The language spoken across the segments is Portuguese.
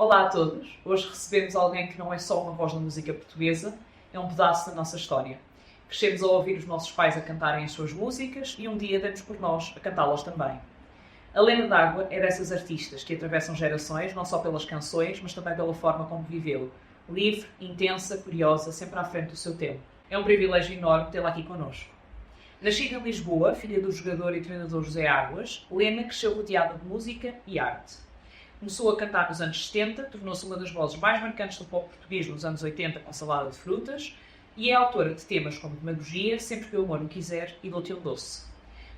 Olá a todos! Hoje recebemos alguém que não é só uma voz da música portuguesa, é um pedaço da nossa história. Crescemos a ouvir os nossos pais a cantarem as suas músicas e um dia demos por nós a cantá-las também. A Lena D'Água é dessas artistas que atravessam gerações, não só pelas canções, mas também pela forma como viveu. Livre, intensa, curiosa, sempre à frente do seu tempo. É um privilégio enorme tê-la aqui connosco. Nascida em Lisboa, filha do jogador e treinador José Águas, Lena cresceu rodeada de música e arte. Começou a cantar nos anos 70, tornou-se uma das vozes mais marcantes do pop português nos anos 80 com Salada de Frutas e é autora de temas como Demagogia, Sempre que o Amor o Quiser e Dou-te um Doce.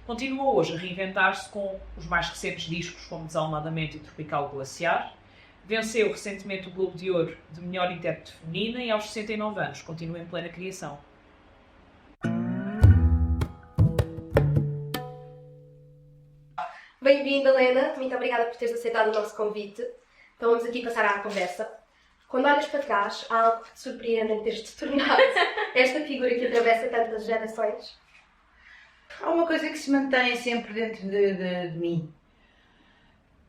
Continua hoje a reinventar-se com os mais recentes discos como Desalmadamente e Tropical Glaciar. Venceu recentemente o Globo de Ouro de melhor intérprete feminina e aos 69 anos continua em plena criação. Bem-vinda, Lena. Muito obrigada por teres aceitado o nosso convite. Então vamos aqui passar à conversa. Quando olhas para trás, há algo que te surpreende em teres-te tornado esta figura que atravessa tantas gerações? Há uma coisa que se mantém sempre dentro de mim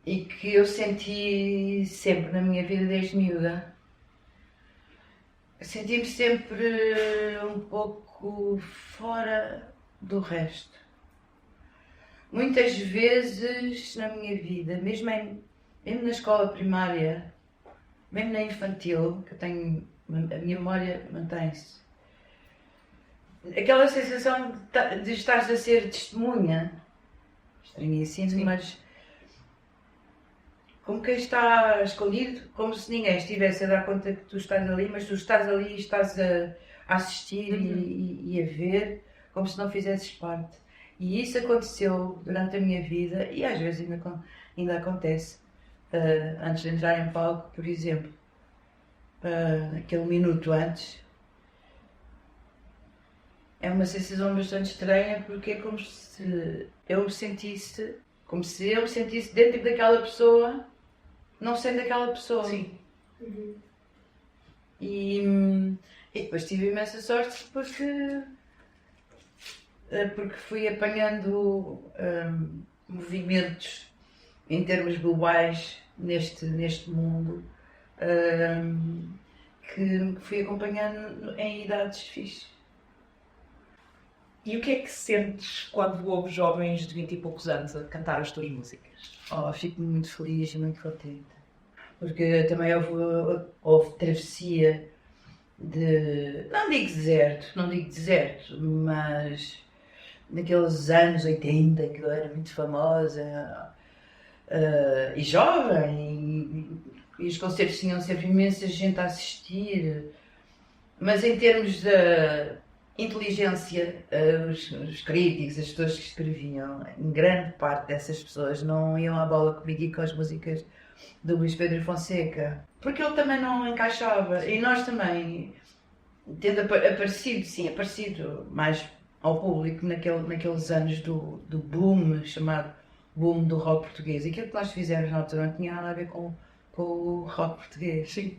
e que eu senti sempre na minha vida desde miúda. Senti-me sempre um pouco fora do resto. Muitas vezes na minha vida, mesmo na escola primária, mesmo na infantil, que eu tenho, a minha memória mantém-se. Aquela sensação de estares a ser testemunha, estranhíssimo, Sim. mas como quem está escondido, como se ninguém estivesse a dar conta que tu estás ali, mas tu estás ali e estás a assistir e a ver, como se não fizesses parte. E isso aconteceu durante a minha vida e às vezes ainda acontece. Antes de entrar em palco, por exemplo, aquele minuto antes, é uma sensação bastante estranha porque é como se eu me sentisse, dentro daquela pessoa, não sendo aquela pessoa. Sim. E depois tive imensa sorte porque fui apanhando movimentos em termos globais neste mundo que fui acompanhando em idades fixes. E o que é que sentes quando ouves jovens de 20 e poucos anos a cantar as tuas músicas? Fico muito feliz e muito contente, porque também houve travessia de, não digo deserto, mas naqueles anos 80 que eu era muito famosa e jovem e os concertos tinham sempre imensa gente a assistir, mas em termos de inteligência, os críticos, as pessoas que escreviam, em grande parte dessas pessoas não iam à bola comigo e com as músicas do Luís Pedro Fonseca, porque ele também não encaixava e nós também, tendo aparecido mais ao público naqueles anos do boom, chamado boom do rock português. E aquilo que nós fizemos na altura não tinha nada a ver com o rock português. Sim.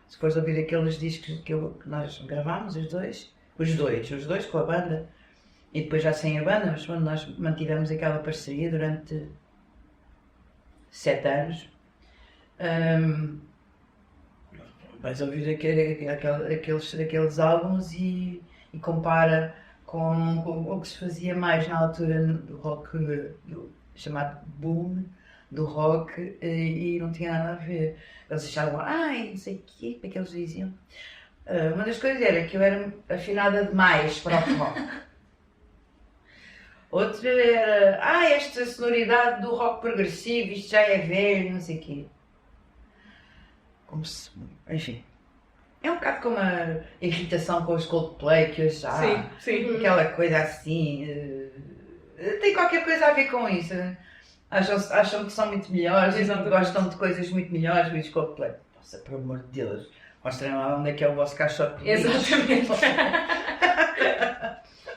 Se fores ouvir aqueles discos que nós gravámos, os dois com a banda, e depois já sem a banda, mas quando nós mantivemos aquela parceria durante 7 anos, vais ouvir aqueles álbuns e compara com o que se fazia mais na altura do rock, chamado boom do rock, e não tinha nada a ver. Eles achavam, não sei o quê, como é que eles diziam. Uma das coisas era que eu era afinada demais para o rock. Outra era, esta sonoridade do rock progressivo, isto já é velho, não sei o quê. Enfim. É um bocado como a irritação com os Coldplay que hoje há. Sim. Aquela coisa assim. Tem qualquer coisa a ver com isso. Acham que são muito melhores, gostam de coisas muito melhores, mas Coldplay. Nossa, por amor de Deus. Mostrem lá onde é que é o vosso caixote. Exatamente.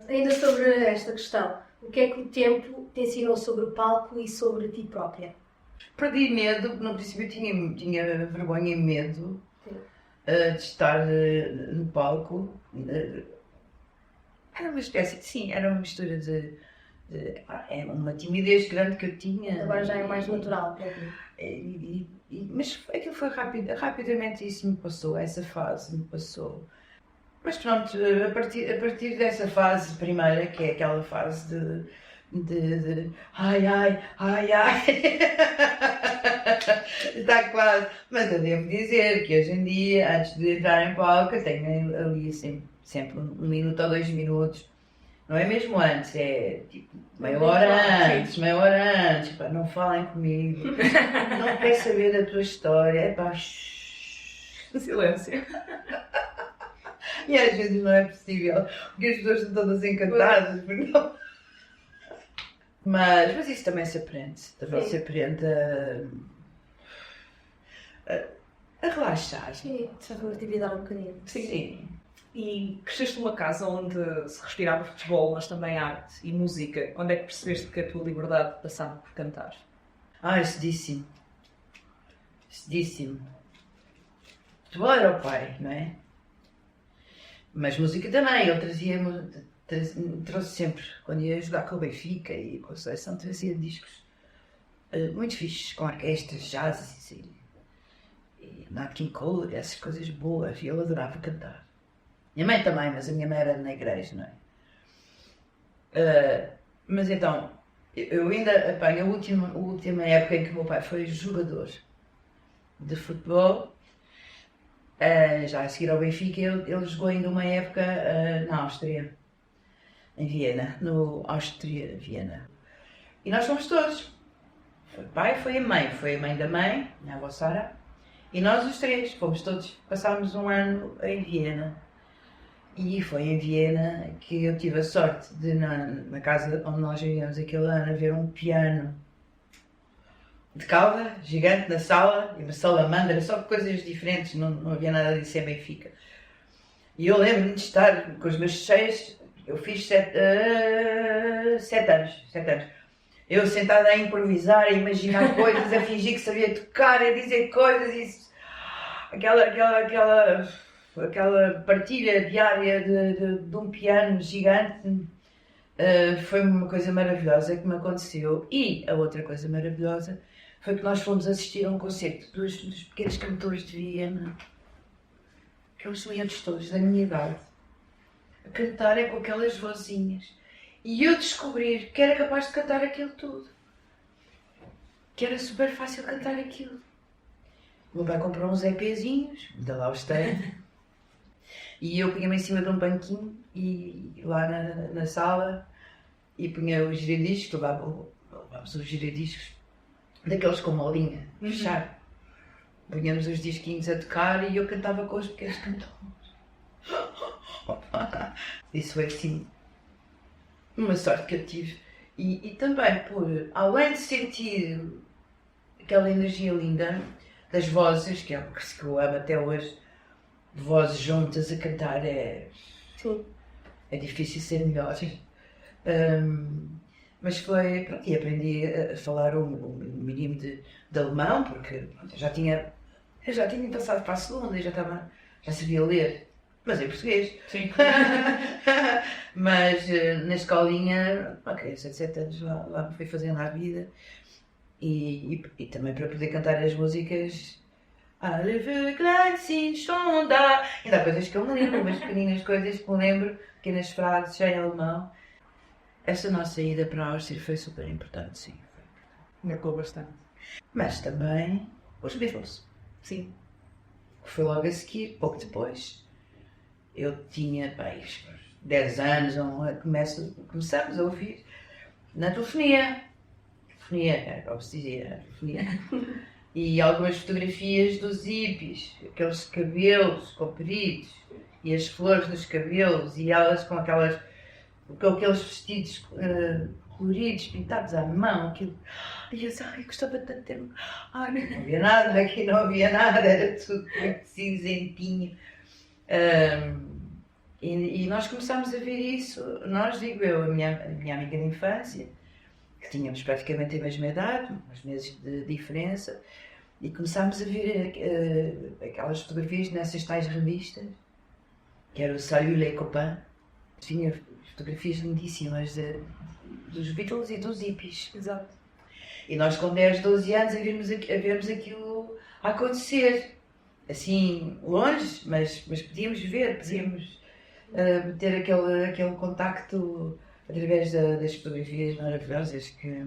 Ainda sobre esta questão, o que é que o tempo te ensinou sobre o palco e sobre ti própria? Perdi medo, no princípio tinha vergonha e medo de estar no palco. Era uma espécie, era uma mistura de é uma timidez grande que eu tinha. Agora já é mais natural para ti. E Mas aquilo foi rápido, rapidamente isso me passou, essa fase me passou. Mas pronto, a partir dessa fase primeira, que é aquela fase de ai, ai, ai, ai, está quase. Mas eu devo dizer que hoje em dia, antes de entrar em palco, eu tenho ali sempre 1 minuto ou 2 minutos. Não é mesmo antes, é tipo meia hora antes, pá, não falem comigo, não quero saber da tua história, é pá, Silêncio. e às vezes não é possível, porque as pessoas estão todas encantadas, porque não. Mas isso também se aprende, se aprende a relaxar. Sim, só relatividade um bocadinho. Sim. E cresceste numa casa onde se respirava futebol, mas também arte e música. Quando é que percebeste que a tua liberdade passava por cantar? Cedíssimo. Cedíssimo. Futebol era o pai, não é? Mas música também, ele trouxe sempre, quando ia jogar com o Benfica e com a seleção, trazia discos muito fixes, com orquestras, jazz e Nat King Cole, essas coisas boas, e ele adorava cantar. Minha mãe também, mas a minha mãe era na igreja, não é? Mas então, eu ainda apanho a última época em que o meu pai foi jogador de futebol. Já a seguir ao Benfica, ele jogou ainda uma época na Áustria, em Viena, no Áustria, Viena. E nós fomos todos. Foi o pai, foi a mãe da mãe, minha avó Sara, e nós os três, fomos todos, passámos um ano em Viena. E foi em Viena que eu tive a sorte de, na casa onde nós vivíamos aquele ano, haver um piano de cauda, gigante, na sala, e uma salamandra, só coisas diferentes, não havia nada disso em Benfica. E eu lembro-me de estar com os meus 6, eu fiz 7 anos. Eu sentada a improvisar, a imaginar coisas, a fingir que sabia tocar, a dizer coisas, aquela partilha diária de um piano gigante, foi uma coisa maravilhosa que me aconteceu. E a outra coisa maravilhosa foi que nós fomos assistir a um concerto dos pequenos cantores de Viena, aqueles miúdos todos da minha idade, a cantarem com aquelas vozinhas. E eu descobri que era capaz de cantar aquilo tudo. Que era super fácil cantar aquilo. O meu pai comprou uns EPzinhos, ainda lá os tenho. E eu punha-me em cima de um banquinho e lá na sala e punha os giradiscos, levávamos os giradiscos daqueles com molinha, fechar. Punhamos os disquinhos a tocar e eu cantava com os pequenos cantores. Isso foi assim uma sorte que eu tive. E também além de sentir aquela energia linda das vozes, que é algo que eu amo até hoje, vozes juntas a cantar Sim. É difícil ser melhor. Mas foi, pronto, e aprendi a falar o mínimo de alemão, porque eu já tinha passado para a segunda e já sabia ler, mas em português. Sim. Mas na escolinha, uma criança de 7 anos lá me fui fazendo à vida e também para poder cantar as músicas. Alle Vöglein sind schon da. Ainda há coisas que eu me lembro, umas pequeninas coisas que me lembro, pequenas frases já em alemão. Essa nossa ida para a Áustria foi super importante, sim. Marcou bastante. Mas também os Beatles. Sim. Foi logo a seguir, pouco depois. Eu tinha, 10 anos, começamos a ouvir na telefonia. Era como se dizia, telefonia. E algumas fotografias dos hippies, aqueles cabelos compridos e as flores nos cabelos e elas com aqueles vestidos coloridos, pintados à mão, aquilo. E eu gostava tanto de ter. Não havia nada, aqui não havia nada, era tudo muito cinzentinho. E nós começámos a ver isso, digo eu, a minha amiga de infância, que tínhamos praticamente a mesma idade, uns meses de diferença, e começámos a ver aquelas fotografias nessas tais revistas, que era o Salut les copains. Tinha fotografias lindíssimas dos Beatles e dos hippies. Exato. E nós com 10, 12 anos a vermos aquilo a acontecer, assim, longe, mas podíamos ver, podíamos ter aquele contacto através das fotografias maravilhosas que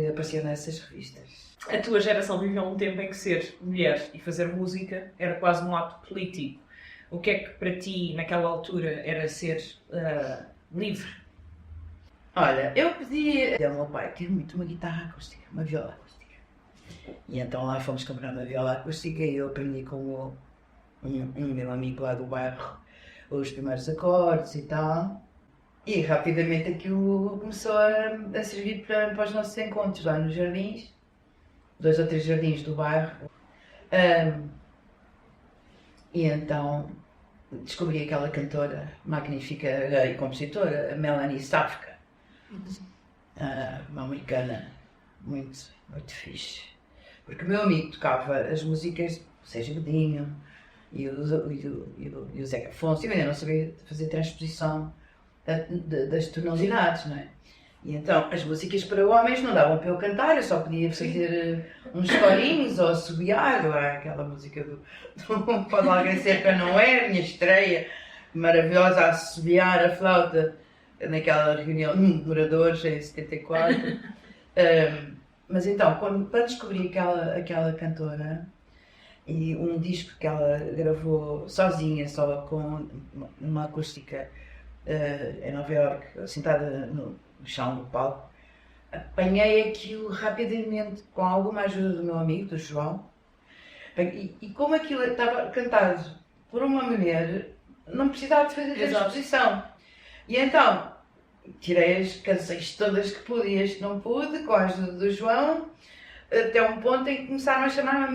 apareciam nessas revistas. A tua geração viveu um tempo em que ser mulher e fazer música era quase um ato político. O que é que para ti, naquela altura, era ser livre? Olha, eu pedi ao meu pai, tive muito uma guitarra acústica, uma viola acústica. E então lá fomos comprar uma viola acústica e eu aprendi com um meu amigo lá do bairro os primeiros acordes e tal. E rapidamente aquilo começou a servir para os nossos encontros lá nos jardins, 2 ou 3 jardins do bairro. E então descobri aquela cantora magnífica e compositora, a Melanie Safka, uma americana muito fixe. Porque o meu amigo tocava as músicas do Sérgio Godinho e o Zeca Afonso, e eu ainda não sabia fazer transposição das tonalidades, não é? E então as músicas para homens não davam para eu cantar, eu só podia fazer uns corinhos ou assobiar, ou aquela música do Pode Alguém Ser Que Eu Não É, minha estreia maravilhosa a assobiar a flauta naquela reunião de moradores em 74. Mas então, quando descobri aquela cantora e um disco que ela gravou sozinha, só com uma acústica em Nova Iorque, sentada no chão do palco, apanhei aquilo rapidamente com alguma ajuda do meu amigo, do João, e como aquilo estava cantado por uma mulher, não precisava de fazer transposição. E então, tirei as canções todas que podia, não pude, com a ajuda do João, até um ponto em que começaram a chamar-me a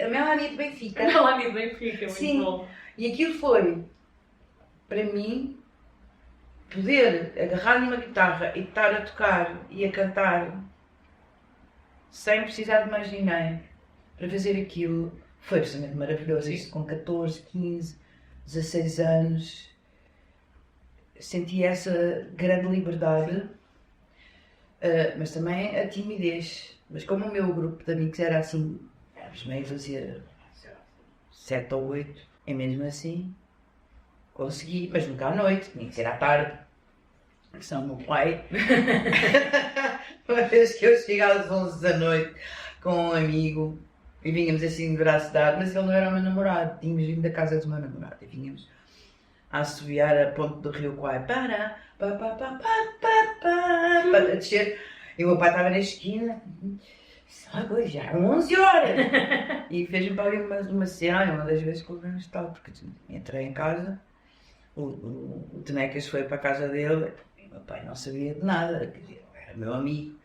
Melanie de Benfica. A Melanie de Benfica, muito Sim. bom. E aquilo foi, para mim, poder agarrar numa guitarra e estar a tocar e a cantar sem precisar de mais ninguém para fazer aquilo foi absolutamente maravilhoso. Isto com 14, 15, 16 anos, senti essa grande liberdade, mas também a timidez. Mas como o meu grupo de amigos era assim, éramos meio dúzia, 7 ou 8, e mesmo assim consegui, mas nunca à noite, tinha que ser à tarde. São o meu pai. Uma vez que eu cheguei às 11 da noite com um amigo e vínhamos assim de braço dado, mas ele não era o meu namorado, tínhamos vindo da casa do meu namorado e vínhamos a assobiar a ponte do Rio Quai para a descer, e o meu pai estava na esquina, já eram 11 horas, e fez-me para ali uma cena, uma das vezes que eu vi tal, porque entrei em casa, o Tenecas foi para a casa dele, e o meu pai não sabia de nada, quer dizer, era meu amigo,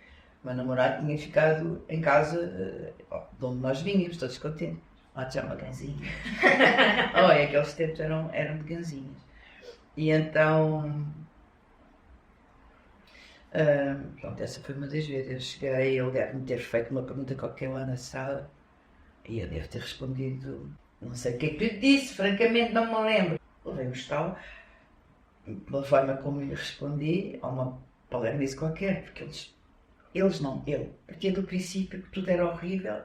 o meu namorado tinha ficado em casa de onde nós vínhamos, todos contentes. Lá te chama ganzinha. E aqueles tempos eram de ganzinhas. E então, pronto, essa foi uma das vezes. Eu cheguei, ele deve-me ter feito uma pergunta qualquer lá na sala e eu devo ter respondido, não sei o que é que lhe disse, francamente não me lembro. Levei um estalo, pela forma como lhe respondi, a uma palermice qualquer, porque eles não, eu partia do princípio que tudo era horrível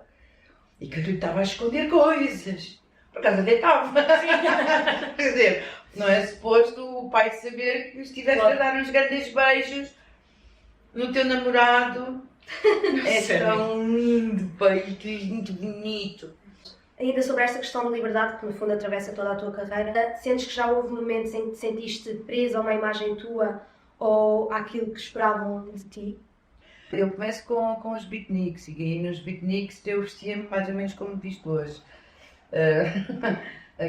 e que eu lhe estava a esconder coisas. Por acaso até estava. Quer dizer, não é suposto o pai saber que estivesse a dar uns grandes beijos no teu namorado. É tão lindo, pai, que muito bonito. Ainda sobre esta questão de liberdade, que no fundo atravessa toda a tua carreira, sentes que já houve momentos em que te sentiste presa a uma imagem tua ou àquilo que esperavam de ti? Eu começo com os beatniks e nos beatniks eu vestia-me mais ou menos como visto hoje.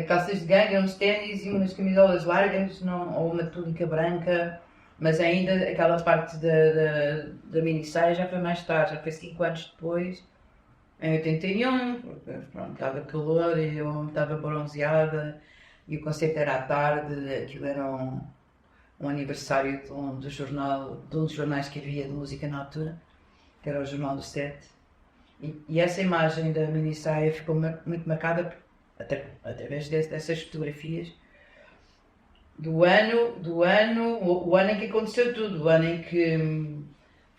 Calças de ganga, uns ténis e umas camisolas largas, ou uma túnica branca, mas ainda aquela parte da minissaia já foi mais tarde, já foi 5 anos depois, em 81, porque pronto, estava calor e eu estava bronzeada e o conceito era à tarde, aquilo era um aniversário de um dos jornais que havia de música na altura, que era o Jornal do 7. E essa imagem da minissaia ficou muito marcada através dessas fotografias o ano em que aconteceu tudo, o ano em que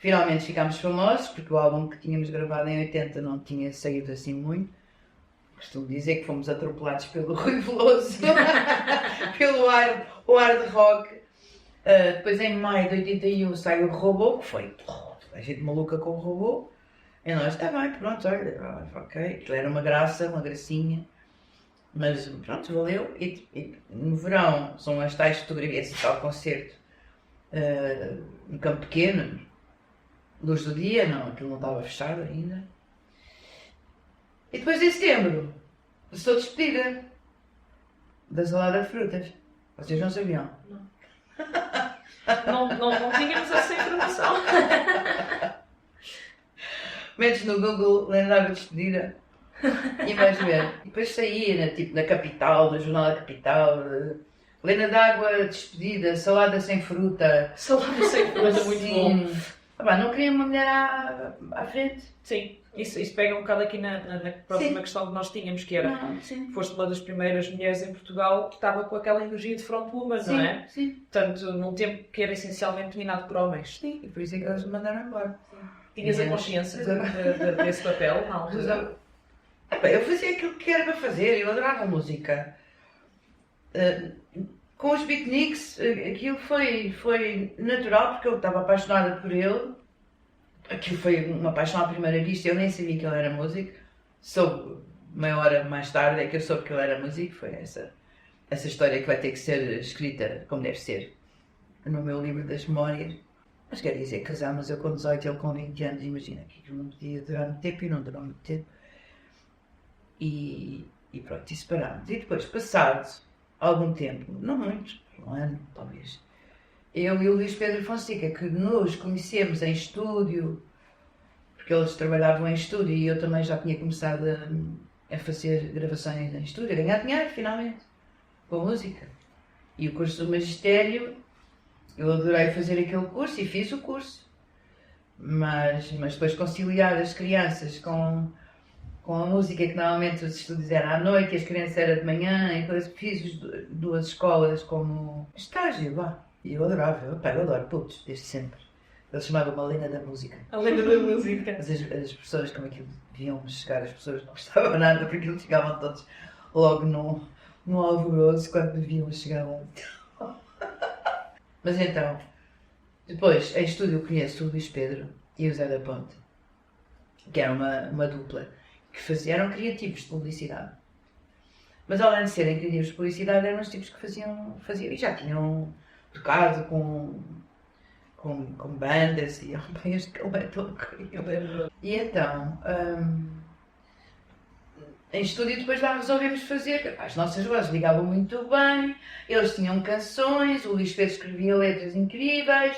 Finalmente ficámos famosos, porque o álbum que tínhamos gravado em 80 não tinha saído assim muito. Costumo dizer que fomos atropelados pelo Rui Veloso, pelo hard rock. Depois em maio de 81 sai o Robô, que foi a gente maluca com o Robô. E nós, está bem, pronto, olha, ok. Aquilo era uma graça, uma gracinha. Mas pronto, valeu. E no verão são as tais fotografias, esse tal concerto no Campo Pequeno, luz do dia, não, aquilo não estava fechado ainda. E depois em setembro, estou despedida da salada de frutas. Vocês não sabiam? Não tínhamos essa informação. Metes no Google Lena d'Água despedida e vais ver. E depois saía na Capital, no Jornal da Capital, Lena d'Água despedida, salada sem fruta. Salada sem fruta, muito bom. Não queria uma mulher à frente. Sim, isso pega um bocado aqui na próxima questão que nós tínhamos, que era, foste uma das primeiras mulheres em Portugal que estava com aquela energia de frontwoman, não é? Sim. Portanto, num tempo que era essencialmente dominado por homens. Sim, e por isso é que elas me mandaram embora. Tinhas a consciência desse papel na altura? Eu fazia aquilo que era para fazer, eu adorava música. Com os beatniks, aquilo foi natural, porque eu estava apaixonada por ele. Aquilo foi uma paixão à primeira vista, eu nem sabia que ele era músico. Soube meia hora mais tarde é que eu soube que ele era músico. Foi essa história que vai ter que ser escrita como deve ser no meu livro das memórias. Mas quer dizer, casámos eu com 18, ele com 20 anos, imagina que aquilo não podia durar muito tempo e não durou muito tempo. E pronto, e separámos. E depois, passado algum tempo, não muito, um ano talvez, eu e o Luís Pedro Fonseca, que nos conhecemos em estúdio, porque eles trabalhavam em estúdio e eu também já tinha começado a fazer gravações em estúdio, a ganhar dinheiro finalmente, com música. E o curso do magistério, eu adorei fazer aquele curso e fiz o curso, mas depois conciliar as crianças com a música, que normalmente os estudos eram à noite e as crianças eram de manhã, e depois fiz duas escolas como estágio lá. E eu adorava, eu adoro putos, desde sempre. Eles chamavam-me a Lena da Música. A Lena da Música. Mas as pessoas, como aquilo deviam chegar, as pessoas não gostavam nada, porque aquilo chegavam todos logo no alvoroço, quando deviam chegar lá. Mas então, depois, em estúdio, eu conheço o Luís Pedro e o Zé da Ponte, que era uma dupla, que eram criativos de publicidade. Mas além de serem criativos de publicidade, eram os tipos que faziam e já tinham tocado com bandas e este que ele é todo querido. E então, em estúdio depois lá resolvemos fazer, as nossas vozes ligavam muito bem, eles tinham canções, o Luís Pedro escrevia letras incríveis,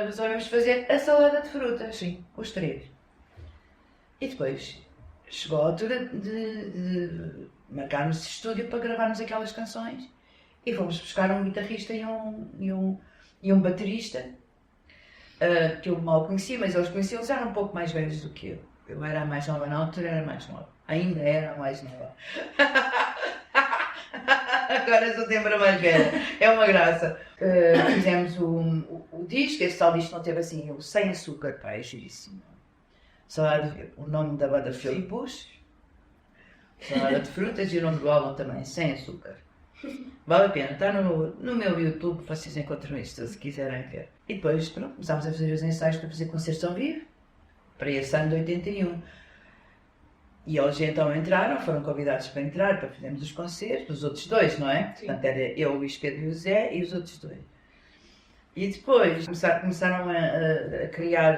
resolvemos fazer a salada de frutas, sim, os três. E depois chegou a altura de marcarmos estúdio para gravarmos aquelas canções e fomos buscar um guitarrista e um baterista que eu mal conhecia, mas eles eram um pouco mais velhos do que eu. Eu era a mais nova na altura, era mais nova. Ainda era a mais nova. Agora sou sempre a mais velha. É uma graça. Fizemos o disco, esse tal disco não teve assim, o Sem Açúcar, pá, é giríssimo. O nome da banda foi Push, salada de frutas, e o nome do álbum também, Sem Açúcar. Vale a pena, está no meu YouTube, vocês encontram isto se quiserem ver. E depois, pronto, começámos a fazer os ensaios para fazer concertos ao vivo, para esse ano de 81. E eles então entraram, foram convidados para entrar, para fazermos os concertos, os outros dois, não é? Sim. Portanto, era eu, o Luís Pedro e o Zé, e os outros dois. E depois começaram a criar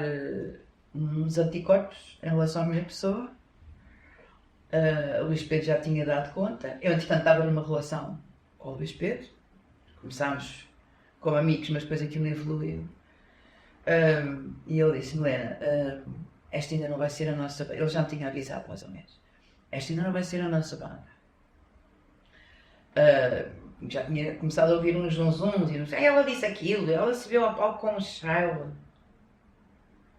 uns anticorpos em relação à minha pessoa. O Luís Pedro já tinha dado conta. Eu, entretanto, estava numa relação com o Luís Pedro. Começámos como amigos, mas depois aquilo evoluiu. E ele disse-me, Lena, esta ainda não vai ser a nossa banda. Ele já me tinha avisado, mais ou menos. Esta ainda não vai ser a nossa banda. Já tinha começado a ouvir uns zunzuns e não sei. Ela disse aquilo, ela se viu ao palco com um chão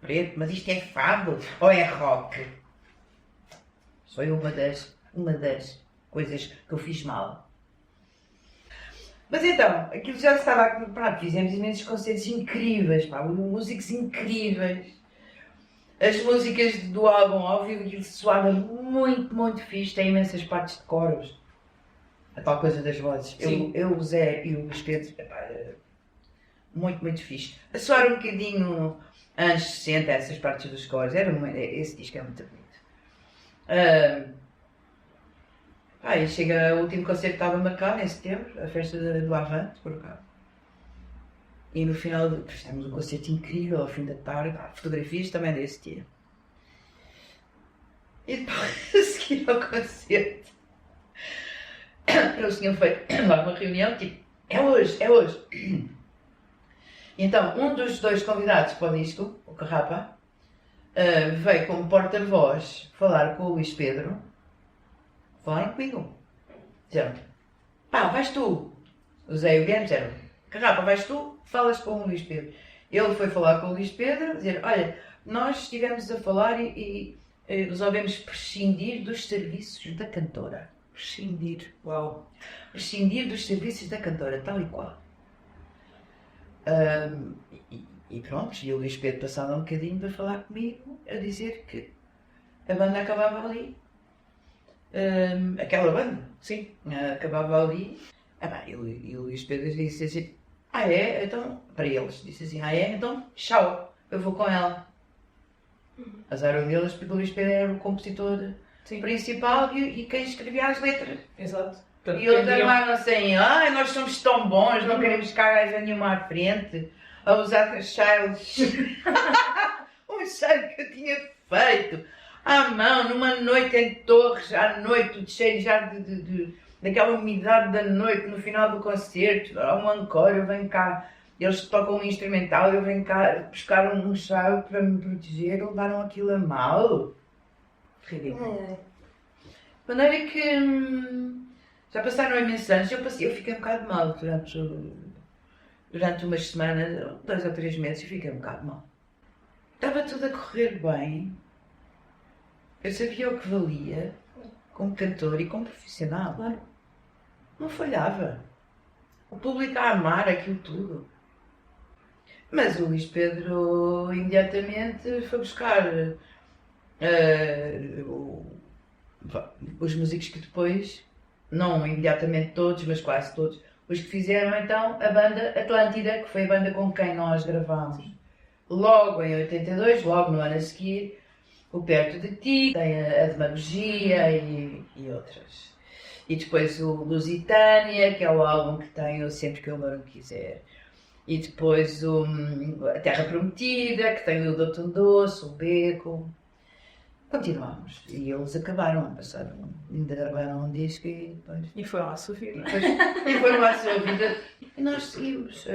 preto, mas isto é fado ou é rock? Foi uma das coisas que eu fiz mal. Mas então, aquilo já estava... Pronto, fizemos imensos concertos incríveis, pá, músicos incríveis. As músicas do álbum, ao vivo, aquilo soava muito, muito fixe. Tem imensas partes de coros. A tal coisa das vozes. Eu, o Zé e o Luís Pedro, epá, muito, muito fixe. A soar um bocadinho anos 60, essas partes dos coros. Esse disco é muito bonito. E chega o último concerto que estava marcado em setembro, a festa do Avante, por cá. E no final fizemos um concerto incrível, ao fim da tarde, fotografias também desse dia. E depois, a seguir ao concerto, eles tinham feito lá uma reunião, tipo, é hoje. E então, um dos dois convidados para o disco, o Carrapa, veio como porta-voz falar com o Luís Pedro. Falem comigo. Disseram, pá, vais tu. O Zé e o Guilherme disseram, Carrapa, vais tu, falas com o Luís Pedro. Ele foi falar com o Luís Pedro, dizer, olha, nós estivemos a falar e resolvemos prescindir dos serviços da cantora. Prescindir, uau. Prescindir dos serviços da cantora, tal e qual. E pronto, e o Luís Pedro passava um bocadinho para falar comigo, a dizer que a banda acabava ali. Aquela banda, sim, acabava ali. E o Luís Pedro disse assim, é? Então, para eles, disse assim, é? Então, tchau, eu vou com ela. Azar deles, porque o Luís Pedro era o compositor principal e quem escrevia as letras. Exato. E eles armaram assim, nós somos tão bons, não queremos carregar nenhuma à frente, a usar cheiros. Um cheiro que eu tinha feito à mão, numa noite em Torres, à noite, o cheiro já daquela umidade da noite, no final do concerto, há um encore, eu venho cá, eles tocam um instrumental, eu venho cá buscar um chá para me proteger, levaram aquilo a mal. Ridículo. De maneira que já passaram imensos anos, eu fiquei um bocado mal durante umas semanas, 2 ou 3 meses, eu fiquei um bocado mal. Estava tudo a correr bem, eu sabia o que valia como cantor e como profissional. Claro. Não falhava. O público a amar aquilo tudo. Mas o Luís Pedro imediatamente foi buscar os músicos que depois, não imediatamente todos, mas quase todos, os que fizeram então a banda Atlântida, que foi a banda com quem nós gravámos. Logo em 82, logo no ano a seguir, o Perto de Ti, tem a Demagogia e outras. E depois o Lusitânia, que é o álbum que tem o Sempre que o Amor Quiser. E depois a Terra Prometida, que tem o Doutor Doce, o Beco. Continuamos. E eles acabaram, passaram, ainda gravaram um disco e depois... E foi lá a sua vida. E foi lá a sua vida. E nós seguimos.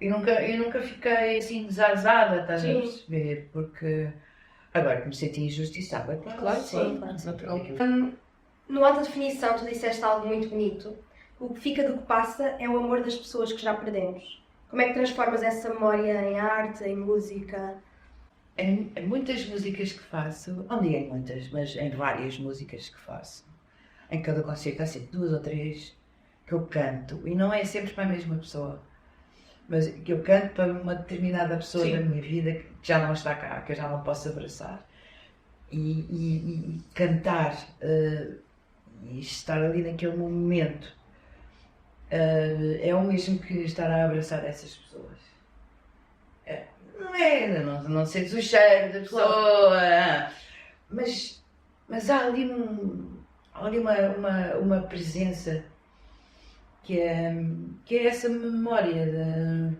Eu nunca fiquei assim desazada, estás a perceber? Porque agora que me senti injustiçada, Claro, sim. Natural. No Alta Definição, tu disseste algo muito bonito. O que fica do que passa é o amor das pessoas que já perdemos. Como é que transformas essa memória em arte, em música? Em muitas músicas que faço, não digo em muitas, mas em várias músicas que faço, em cada concerto há sempre 2 ou 3 que eu canto, e não é sempre para a mesma pessoa, mas que eu canto para uma determinada pessoa da minha vida que já não está cá, que eu já não posso abraçar. E cantar e estar ali naquele momento é o mesmo que estar a abraçar essas pessoas. Não sentes o cheiro da pessoa, mas há ali, uma presença que é essa memória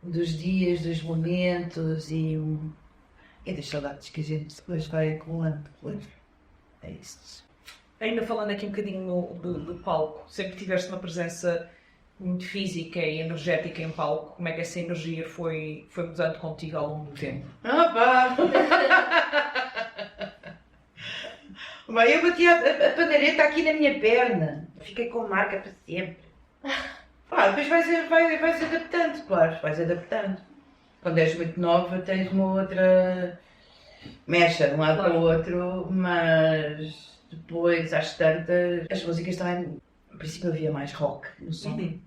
dos dias, dos momentos e das saudades que a gente depois vai acumulando. É isso. Ainda falando aqui um bocadinho do palco, sempre tiveste uma presença muito física e energética em palco. Como é que essa energia foi mudando contigo ao longo do tempo? Bem, eu bati a pandeireta aqui na minha perna. Fiquei com marca para sempre. Depois vais adaptando, claro, vais adaptando. Quando és muito nova tens uma outra mecha de um lado para o outro, mas depois, às tantas, as músicas também princípio havia mais rock no som. Uhum.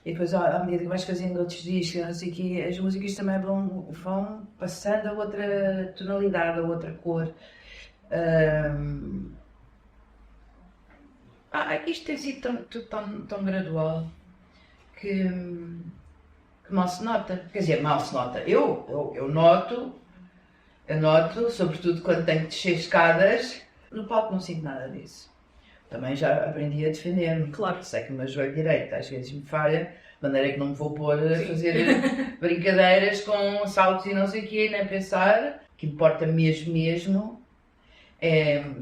E depois, à medida que vais fazendo outros discos, não sei o quê, as músicas também vão passando a outra tonalidade, a outra cor. Isto tem sido tão gradual que mal se nota. Quer dizer, mal se nota. Eu noto, sobretudo quando tenho que descer escadas, no palco não sinto nada disso. Também já aprendi a defender-me. Claro. Sei que o meu joelho direito às vezes me falha, de maneira que não me vou pôr a fazer brincadeiras com saltos e não sei o quê, nem pensar. O que importa mesmo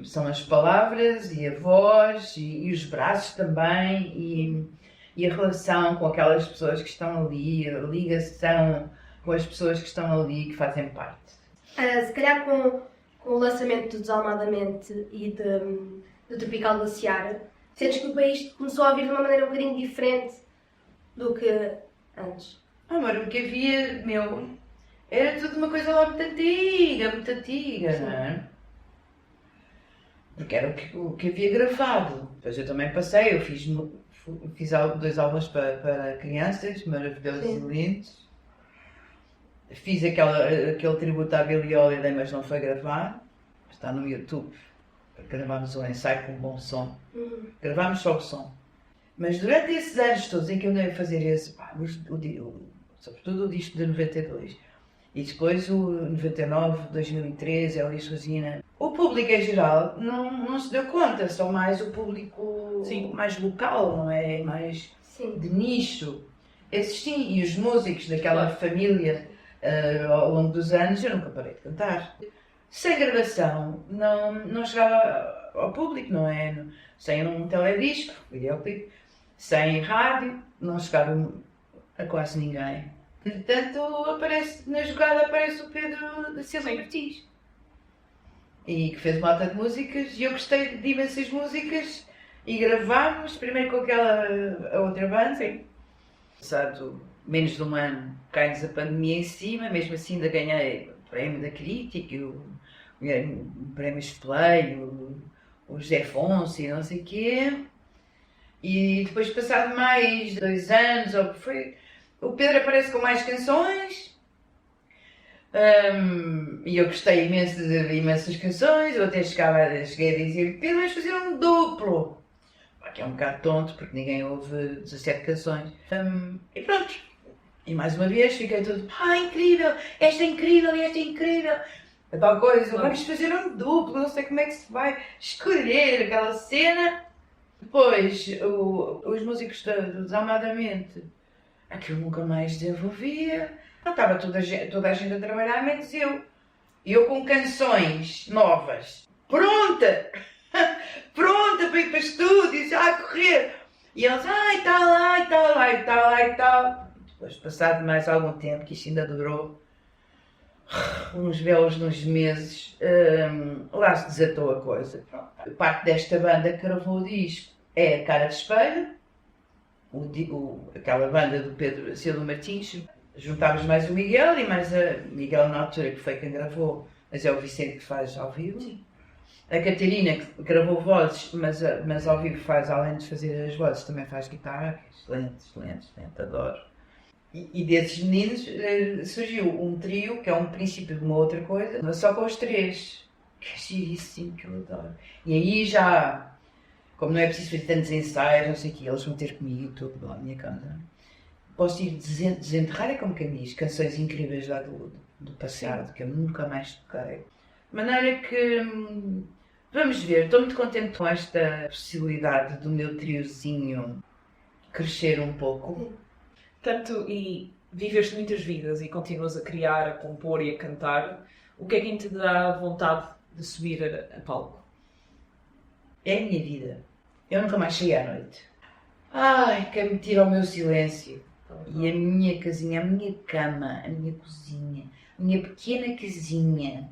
são as palavras e a voz e os braços também e a relação com aquelas pessoas que estão ali, a ligação com as pessoas que estão ali, que fazem parte. Se calhar com o lançamento do Desalmadamente e do Tropical Glaciar, sentes que o país começou a vir de uma maneira um bocadinho diferente do que antes? Amor, o que havia, era tudo uma coisa lá muito antiga, não é? Porque era o que havia gravado. Depois eu também passei, eu fiz 2 álbuns para crianças, maravilhosos e lindos. Fiz aquele tributo à Billie Holiday, mas não foi gravado. Está no YouTube. Gravámos um ensaio com um bom som. Gravámos só o som. Mas durante esses anos todos em que eu andei a fazer sobretudo o disco de 92 e depois o 99, 2013, Elis Regina, o público em geral não se deu conta, só mais o público mais local, não é? Mais de nicho. Esses sim, e os músicos daquela família ao longo dos anos, eu nunca parei de cantar. Sem gravação, não chegava ao público, não é? Sem um teledisco, videoclipe, sem rádio, não chegava a quase ninguém. Portanto, na jogada aparece o Pedro da Silva Martins. E que fez uma data de músicas, e eu gostei de imensas músicas, e gravámos, primeiro com a outra banda. Passado menos de um ano, cai-nos a pandemia em cima, mesmo assim ainda ganhei o prémio da crítica, o prémio Play, o José Afonso e não sei o quê. E depois, passado mais de 2 anos, o Pedro aparece com mais canções. E eu gostei imenso de imensas canções. Eu até cheguei a dizer: Pedro, vamos fazer um duplo. Que é um bocado tonto, porque ninguém ouve 17 canções. E pronto. E mais uma vez fiquei todo: incrível! Esta é incrível e esta é incrível! A tal coisa, vamos fazer um duplo, não sei como é que se vai escolher aquela cena. Depois, os músicos do Desalmadamente, aquilo nunca mais desenvolvia. Não estava toda a gente a trabalhar, menos eu. E eu com canções novas, pronta para ir para estúdios, a correr. E eles, e tal. Depois, passado mais algum tempo, que isto ainda durou uns belos meses, lá se desatou a coisa. Parte desta banda que gravou o disco é a Cara de Espelho, aquela banda do Pedro Silva Martins. Juntámos mais o Miguel e mais Miguel na altura, que foi quem gravou, mas é o Vicente que faz ao vivo. Sim. A Catarina, que gravou vozes, mas ao vivo faz, além de fazer as vozes, também faz guitarra. Excelente, adoro. E desses meninos surgiu um trio, que é um princípio de uma outra coisa, mas só com os 3. Que é giríssimo, que eu adoro. E aí já, como não é preciso fazer tantos ensaios, não sei o quê, eles vão ter comigo tudo lá na minha casa. Posso ir desenterrar, é como quem diz, canções incríveis lá do passado, que eu nunca mais toquei. De maneira que, vamos ver, estou muito contente com esta possibilidade do meu triozinho crescer um pouco. E viveste muitas vidas e continuas a criar, a compor e a cantar. O que é que te dá vontade de subir a palco? É a minha vida. Eu nunca mais saí à noite. Quer me tirar o meu silêncio. E a minha casinha, a minha cama, a minha cozinha, a minha pequena casinha,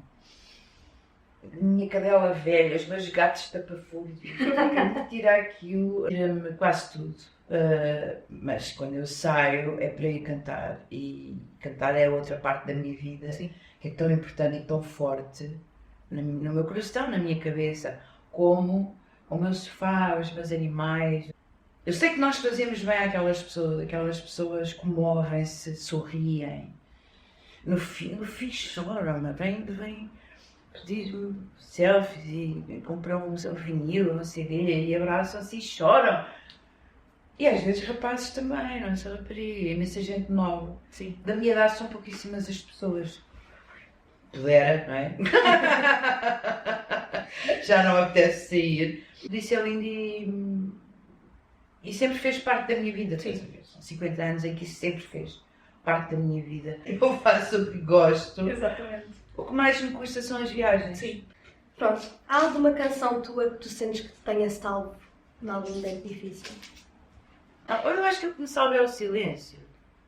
a minha cadela velha, os meus gatos tapafúrdios. Quer-me tirar aquilo, tira-me quase tudo. Mas quando eu saio é para ir cantar, e cantar é outra parte da minha vida. Sim. Que é tão importante e tão forte no meu coração, na minha cabeça, como o meu sofá, os meus animais. Eu sei que nós fazemos bem àquelas pessoas comovem-se, sorriem. No fim choram, mas vem pedir selfies e compram um vinil, um CD e abraçam-se e choram. E às vezes rapazes também, não é só rapariga, imensa gente nova. Sim. Da minha idade são pouquíssimas as pessoas. Era, não é? Já não apetece sair. Disse a Lindy e sempre fez parte da minha vida. Sim. São 50 anos em que isso sempre fez parte da minha vida. Eu faço o que gosto. Exatamente. O que mais me custa são as viagens. Sim. Pronto, há alguma canção tua que tu sentes que te tenha salvo em algum momento difícil? Eu acho que o que me salva é o silêncio.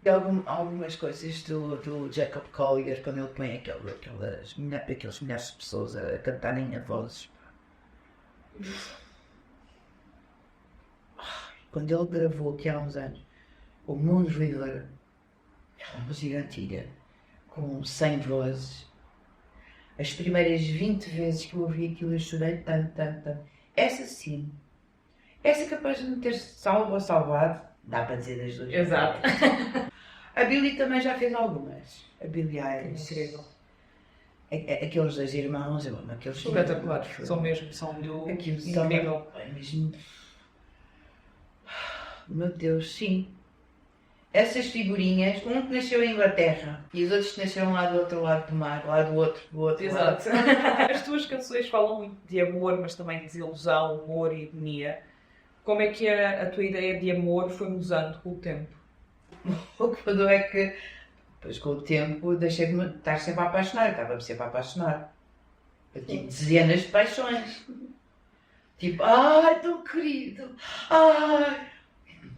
E algumas coisas do Jacob Collier, quando ele põe aquelas milhares de pessoas a cantarem a vozes. Quando ele gravou aqui há uns anos o Moon River, uma música antiga, com 100 vozes, as primeiras 20 vezes que eu ouvi aquilo eu chorei tanto. Essa sim. Essa é capaz de me ter salvo ou salvado. Dá para dizer das duas. Exato. A Billie também já fez algumas. A Billie Eilish. Incrível. Aqueles dois irmãos, eu amo aqueles Espetaculares. São do Aquilo incrível. é mesmo. Meu Deus, sim. Essas figurinhas, um que nasceu em Inglaterra e os outros que nasceram lá do outro lado do mar, lá do outro Exato. lado. As tuas canções falam muito de amor, mas também de desilusão, humor e ironia. Como é que a tua ideia de amor foi mudando com o tempo? O que mudou é que, depois com o tempo, deixei de me estar sempre a apaixonar. Estava-me sempre a apaixonar. Eu tive dezenas de paixões. Tipo, ai, tão querido, ai.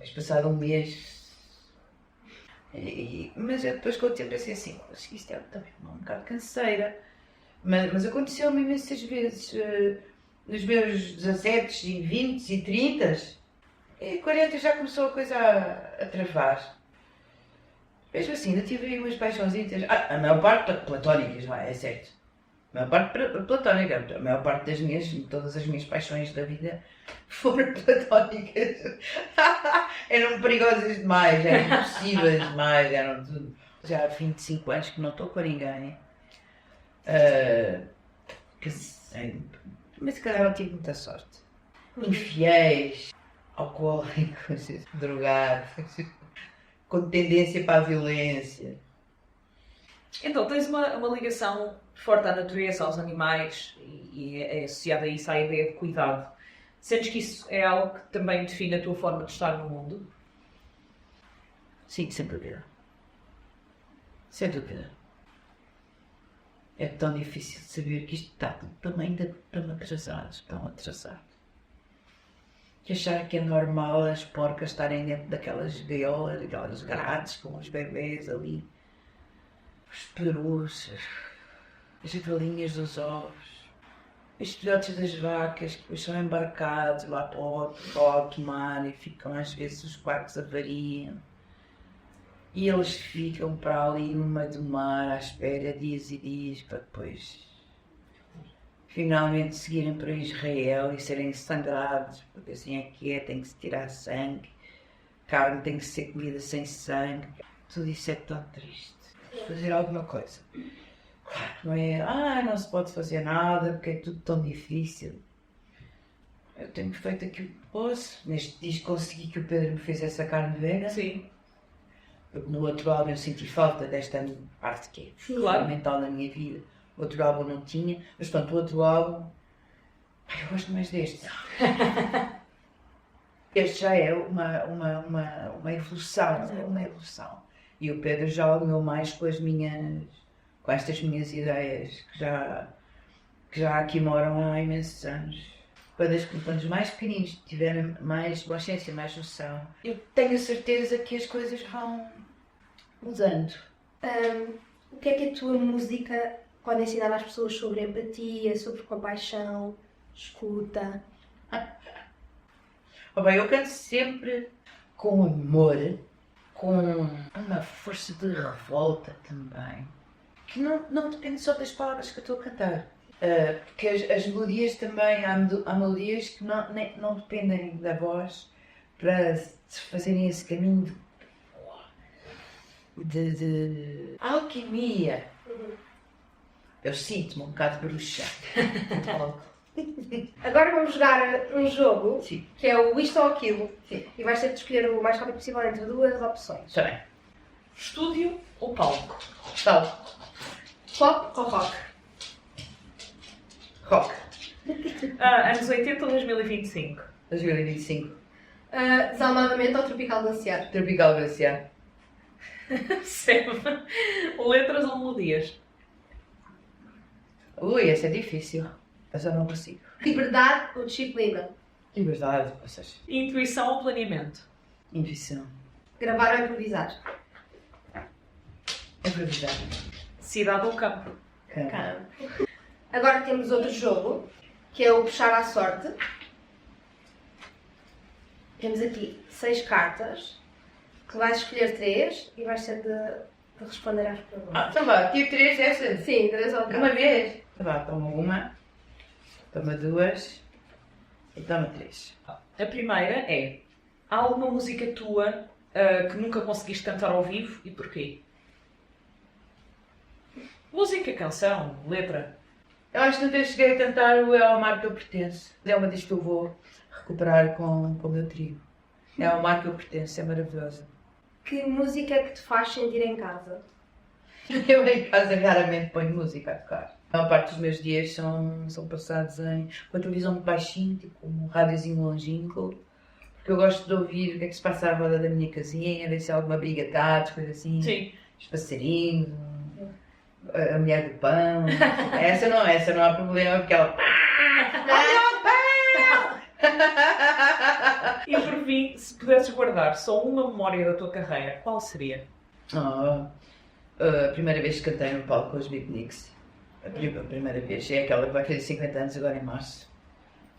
Mas passado um mês. Mas eu depois com o tempo pensei assim, isto é também um bocado canseira. Mas aconteceu-me imensas vezes. Nos meus 17 e 20 e 30 e 40 já começou a coisa a travar. Mesmo assim, ainda tive aí umas paixõezinhas. A maior parte platónicas, não é? É certo. A maior parte platónica. A maior parte todas as minhas paixões da vida foram platónicas. Eram perigosas demais, eram impossíveis demais, eram tudo. Já há 25 anos que não estou com ninguém. Mas se calhar eu tive muita sorte. Infiéis, alcoólicos, drogados, com tendência para a violência. Então, tens uma ligação forte à natureza, aos animais e é associada a isso à ideia de cuidado. Sentes que isso é algo que também define a tua forma de estar no mundo? Sim, sem dúvida. Sem dúvida. É tão difícil saber que isto está também ainda tão atrasado. Que achar que é normal as porcas estarem dentro daquelas gaiolas, daquelas grades com os bebês ali, os perus, as galinhas dos ovos, os filhotes das vacas que depois são embarcados lá para o alto mar e ficam às vezes os barcos avariam. E eles ficam para ali no meio do mar à espera dias e dias para depois finalmente seguirem para Israel e serem sangrados, porque assim é que é, tem que se tirar sangue, carne tem que ser comida sem sangue. Tudo isso é tão triste. Fazer alguma coisa. Não é, não se pode fazer nada porque é tudo tão difícil. Eu tenho feito aquilo que posso. Neste disco consegui que o Pedro me fizesse a carne vegana. Sim. No outro álbum eu senti falta desta parte que é fundamental na minha vida. O outro álbum não tinha, mas pronto, o outro álbum, eu gosto mais deste. Este já é uma evolução, E o Pedro já alinhou mais com estas minhas ideias, que já aqui moram há imensos anos. Quando os mais pequeninos tiverem mais consciência, mais noção, eu tenho a certeza que as coisas vão mudando. O que é que a tua música pode ensinar às pessoas sobre empatia, sobre compaixão, escuta? Bem, eu canto sempre com amor, com uma força de revolta também, que não depende só das palavras que eu estou a cantar. Porque as melodias também, há melodias que não dependem da voz para se fazerem esse caminho de alquimia. Eu sinto-me um bocado bruxa. Agora vamos jogar um jogo Sim. que é o Isto ou Aquilo. Sim. E vais ter de escolher o mais rápido possível entre duas opções. Está bem. Estúdio ou palco? Tal. Pop ou rock? Rock. Anos 80 ou 2025? 2025. Desalmadamente ou Tropical Glaciar? Tropical Glaciar. Sempre. Letras ou melodias? Ui, essa é difícil. Essa eu não consigo. Liberdade ou disciplina? Liberdade, ou seja, Intuição ou planeamento? intuição. Gravar ou improvisar? Improvisar. Cidade ou campo? Campo. Agora temos outro jogo, que é o Puxar à Sorte. Temos aqui 6 cartas, que vais escolher 3 e vais ter de responder às perguntas. Então vá, tive 3 essas. Sim, 3 ou De uma vez. Então vá, toma uma, toma 2 e toma 3. A primeira é: há alguma música tua que nunca conseguiste cantar ao vivo e porquê? Música, canção, letra. Eu acho que nunca cheguei a cantar o É ao Mar que eu pertenço. É uma das que eu vou recuperar com o meu trio. É ao Mar que eu pertenço, é maravilhosa. Que música é que te faz sentir em casa? Eu em casa raramente ponho música a tocar. A maior parte dos meus dias são passados com a televisão muito baixinho, tipo um rádiozinho longínquo. Porque eu gosto de ouvir o que é que se passa à roda da minha casinha, ver se há alguma briga de gatos, coisa assim. Sim. Os passarinhos, a mulher do pão. Essa não há problema, porque ela... E por fim, se pudesses guardar só uma memória da tua carreira, qual seria? A primeira vez que cantei no palco com os Beatniks. A primeira vez. É aquela que vai fazer 50 anos agora em março.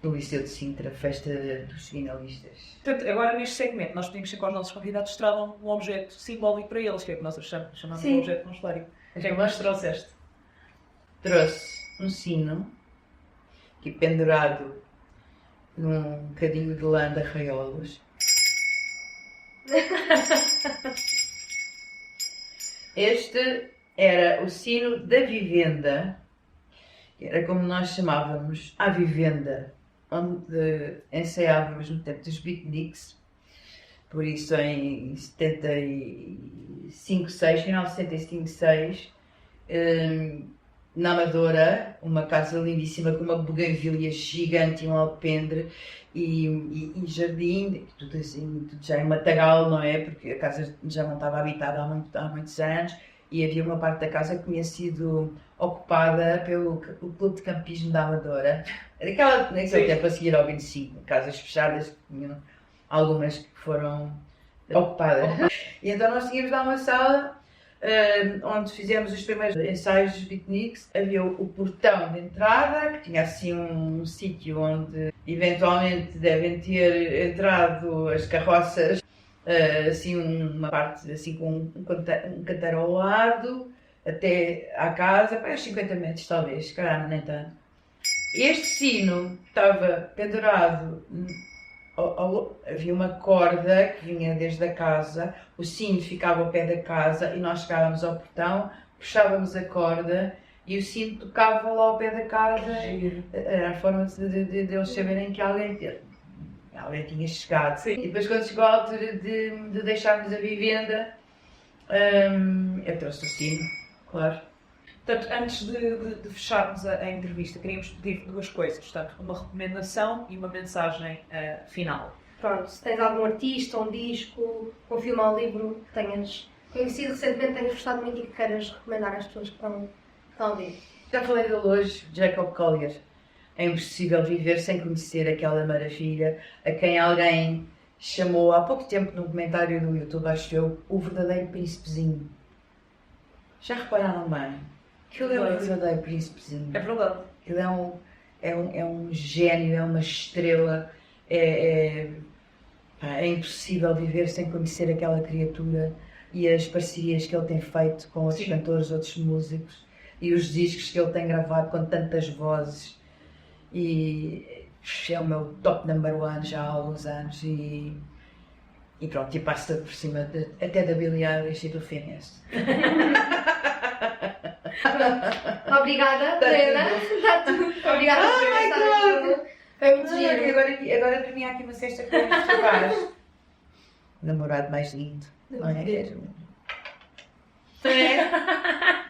No Liceu de Sintra, festa dos finalistas. Portanto, agora neste segmento, nós pedimos sempre aos nossos convidados que tragam um objeto simbólico para eles, que é o que nós chamamos de Sim. um objeto constelário. O que é que mais trouxeste? Trouxe um sino, aqui pendurado num bocadinho de lã de arraiolos. Este era o sino da vivenda, que era como nós chamávamos a vivenda, onde ensaiávamos no tempo dos Beatniks. Por isso, em 75, 6, final de 75, 6, na Amadora, uma casa lindíssima com uma buganvília gigante e um alpendre e jardim, tudo assim, tudo já em matagal, não é? Porque a casa já não estava habitada há muitos anos e havia uma parte da casa que tinha sido ocupada pelo o Clube de Campismo da Amadora. Naquele tempo a seguir ao 25, casas fechadas, que tinham algumas que foram ocupadas. E então nós tínhamos lá uma sala onde fizemos os primeiros ensaios dos Beatniks. Havia o portão de entrada, que tinha assim um sítio onde eventualmente devem ter entrado as carroças, assim uma parte assim com um canteiro ao lado, até à casa, para uns 50 metros talvez, caramba, nem tanto. Este sino estava pendurado, havia uma corda que vinha desde a casa, o sino ficava ao pé da casa e nós chegávamos ao portão, puxávamos a corda e o sino tocava lá ao pé da casa. Era a forma de eles saberem que alguém tinha chegado. Sim. E depois, quando chegou a altura de deixarmos a vivenda, eu trouxe o sino, claro. Portanto, antes de fecharmos a entrevista, queríamos pedir duas coisas. Portanto, uma recomendação e uma mensagem final. Pronto, se tens algum artista, um disco, um filme ou um livro que tenhas conhecido recentemente, tenhas gostado muito e que queiras recomendar às pessoas que estão a ouvir. Já falei dele hoje, Jacob Collier. É impossível viver sem conhecer aquela maravilha a quem alguém chamou há pouco tempo num comentário no YouTube, acho eu, o verdadeiro príncipezinho. Já repararam bem? Aquilo é um verdadeiro príncipezinho. É verdade. Ele é um gênio, é uma estrela. É impossível viver sem conhecer aquela criatura e as parcerias que ele tem feito com outros Sim. cantores, outros músicos. e os discos que ele tem gravado com tantas vozes. E é o meu top number one já há alguns anos. E pronto, e passa por cima até da Billie Eilish e do Phineas. Obrigada, Helena. Está tudo. Obrigada por ter estado aqui. Foi muito giro. Agora dormia aqui uma cesta com os trabalhos. Namorado mais lindo. Não é? É.